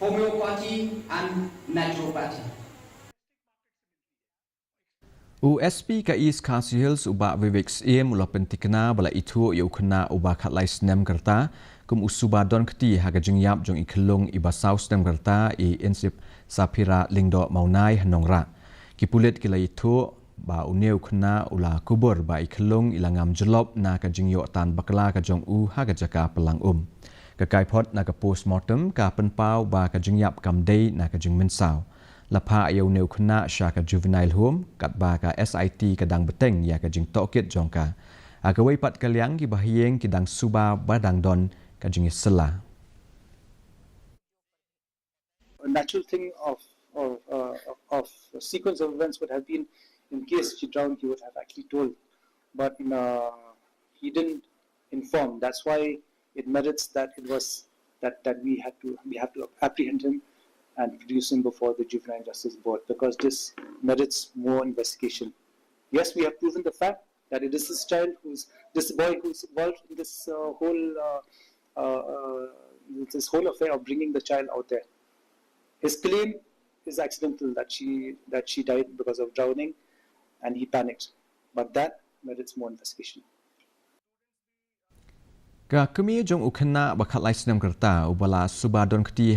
homeopathy and naturopathy. USP ka East KHASI Hills uba Vivix mula pentikna bala Ithuh ya Khynnah uba khatlai snem karta kum Suba Donkti haga Jingiap Jong Khyllung iba South snem karta insip sapira lingdo maunai hanongra kipulet kila Ithuh ba uneu Khynnah ula kubur ba Khyllung ilangam jelop na ka jingyo tan bakla ka Jong haga jaka pelang ka kaipot na ka postmortem ka penpau ba ka Jingiap kamdei na ka jingmensau Lapa ayau neu Khynnah syaka juvenile home kat ba ka SIT kadang beteng ya ka jing tokit jongka. Agawai pat kaliang ki bahieng kidang Suba badang don ka jing sela. A natural thing of a sequence of events would have been, in case she drowned, he would have actually told, but he didn't inform. That's why it merits that it was that we have to apprehend him and produce him before the Juvenile Justice Board, because this merits more investigation. Yes, we have proven the fact that it is this boy who's involved in this whole affair of bringing the child out there. His claim is accidental, that she died because of drowning, and he panicked. But that merits more investigation. Ka kami Jong Khynnah bakal lai senam kerta ubala Suba Donkti